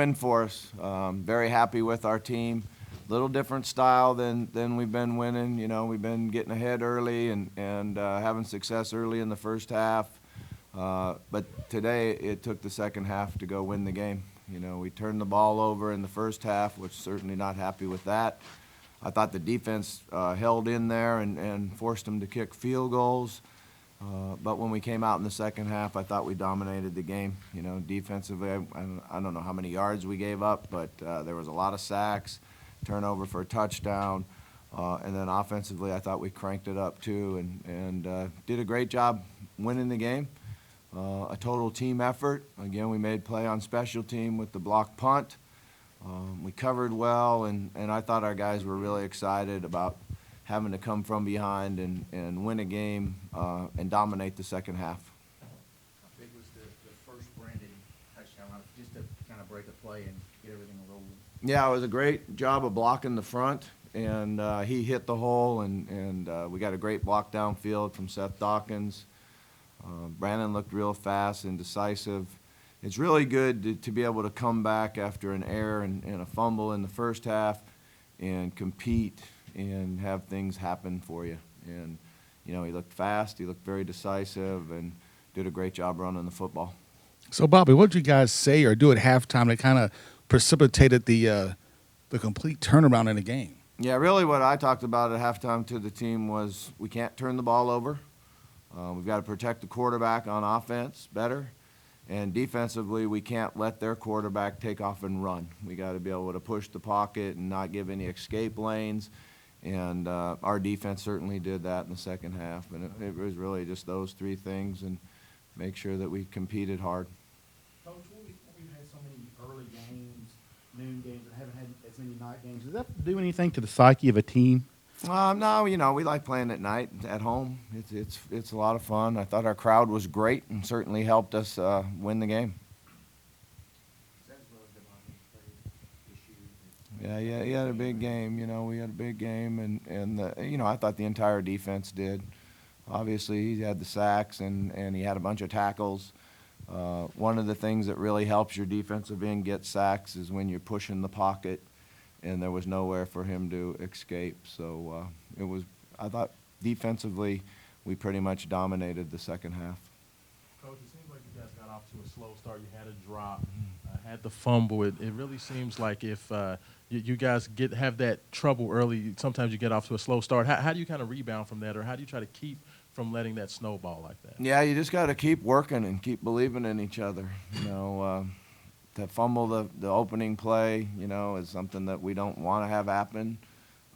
Win for us. Very happy with our team. Little different style than we've been winning. You know, we've been getting ahead early and having success early in the first half. But today it took the second half to go win the game. You know, we turned the ball over in the first half, which certainly not happy with that. I thought the defense held in there and forced them to kick field goals. But when we came out in the second half, I thought we dominated the game. You know, defensively, I don't know how many yards we gave up, but there was a lot of sacks, turnover for a touchdown. And then offensively, I thought we cranked it up too and did a great job winning the game. A total team effort. Again, we made play on special team with the block punt. We covered well, and I thought our guys were really excited about having to come from behind and win a game and dominate the second half. How big was the first Brandon touchdown, just to kind of break a play and get everything rolling? Yeah, it was a great job of blocking the front, and he hit the hole, and we got a great block downfield from Seth Dawkins. Brandon looked real fast and decisive. It's really good to be able to come back after an error and a fumble in the first half and compete and have things happen for you. And, you know, he looked fast, he looked very decisive, and did a great job running the football. So, Bobby, what did you guys say or do at halftime that kind of precipitated the complete turnaround in the game? Yeah, really what I talked about at halftime to the team was we can't turn the ball over. We've got to protect the quarterback on offense better. And defensively, we can't let their quarterback take off and run. We got to be able to push the pocket and not give any escape lanes. And our defense certainly did that in the second half. And it was really just those three things and make sure that we competed hard. Coach, we've had so many early games, noon games, and haven't had as many night games. Does that do anything to the psyche of a team? No, you know, we like playing at night at home. It's a lot of fun. I thought our crowd was great and certainly helped us win the game. Yeah, he had a big game. You know, we had a big game, and you know, I thought the entire defense did. Obviously, he had the sacks and he had a bunch of tackles. One of the things that really helps your defensive end get sacks is when you're pushing the pocket, and there was nowhere for him to escape. So I thought defensively, we pretty much dominated the second half. Coach, it seems like you guys got off to a slow start. You had a drop, had the fumble. It really seems like if you guys have that trouble early, sometimes you get off to a slow start. How do you kind of rebound from that, or how do you try to keep from letting that snowball like that? Yeah, you just got to keep working and keep believing in each other. You know, to fumble the opening play, you know, is something that we don't want to have happen.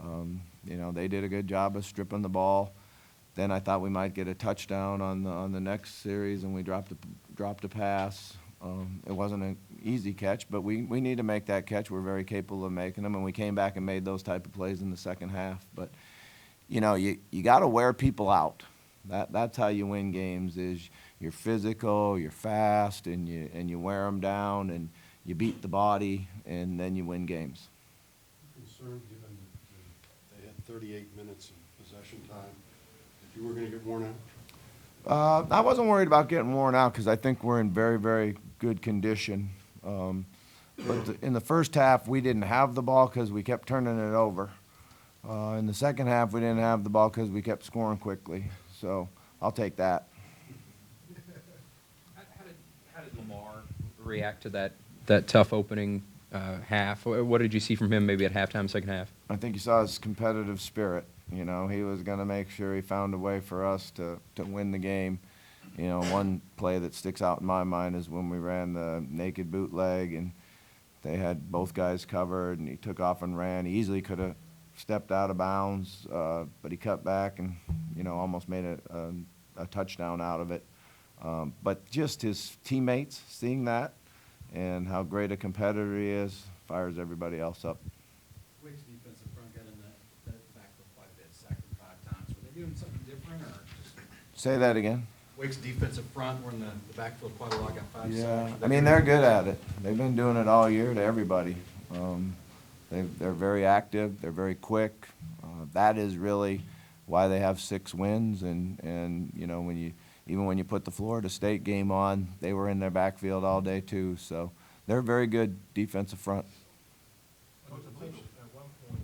You know, they did a good job of stripping the ball. Then I thought we might get a touchdown on the next series, and we dropped a pass. It wasn't an easy catch, but we need to make that catch. We're very capable of making them, and we came back and made those type of plays in the second half. But, you know, you got to wear people out. That's how you win games. Is you're physical, you're fast, and you wear them down, and you beat the body, and then you win games. Concerned, given that they had 38 minutes of possession time, that you were going to get worn out? I wasn't worried about getting worn out because I think we're in very, very good condition. But in the first half, we didn't have the ball because we kept turning it over. In the second half, we didn't have the ball because we kept scoring quickly. So I'll take that. How did Lamar react to that tough opening half? What did you see from him maybe at halftime, second half? I think you saw his competitive spirit. You know, he was going to make sure he found a way for us to win the game. You know, one play that sticks out in my mind is when we ran the naked bootleg and they had both guys covered and he took off and ran. He easily could have stepped out of bounds, but he cut back and, you know, almost made a touchdown out of it. But just his teammates seeing that and how great a competitor he is fires everybody else up. Wake's defensive front got in that backfield quite a bit, sacked him 5 times. Were they doing something different, or just? Say that again. Wake's defensive front were in the backfield quite a lot, got 5 Yeah, sacks. I mean, they're good at it. They've been doing it all year to everybody. They're very active. They're very quick. That is really why they have 6 wins. And you know, even when you put the Florida State game on, they were in their backfield all day too. So they're a very good defensive front. Coach, I believe at one point,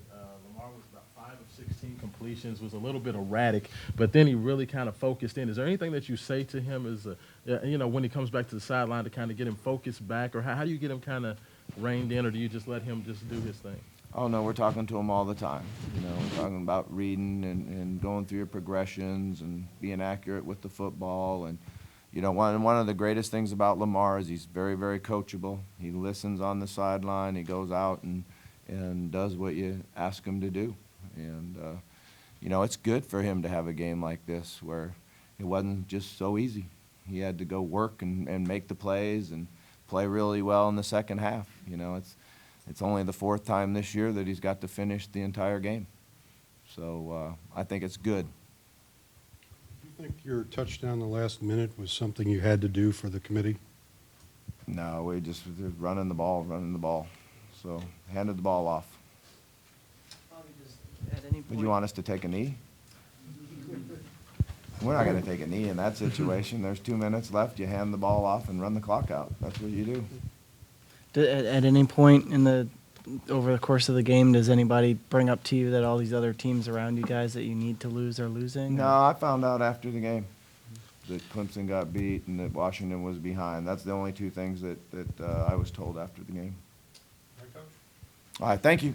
Lamar was about 5 of 16 completions, was a little bit erratic, but then he really kind of focused in. Is there anything that you say to him as, when he comes back to the sideline to kind of get him focused back, or how do you get him kind of reined in, or do you just let him just do his thing? Oh, no, we're talking to him all the time. We're talking about reading and going through your progressions and being accurate with the football. And, one of the greatest things about Lamar is he's very, very coachable. He listens on the sideline. He goes out and does what you ask him to do. And, it's good for him to have a game like this where it wasn't just so easy. He had to go work and make the plays and play really well in the second half. It's only the 4th time this year that he's got to finish the entire game. So I think it's good. Do you think your touchdown the last minute was something you had to do for the committee? No, we just running the ball. So handed the ball off. Probably just at any Would point. you want us to take a knee? We're not going to take a knee in that situation. There's 2 minutes left. You hand the ball off and run the clock out. That's what you do. At any point over the course of the game, does anybody bring up to you that all these other teams around you guys that you need to lose are losing? No, I found out after the game that Clemson got beat and that Washington was behind. That's the only 2 things that I was told after the game. All right, Coach? All right, thank you.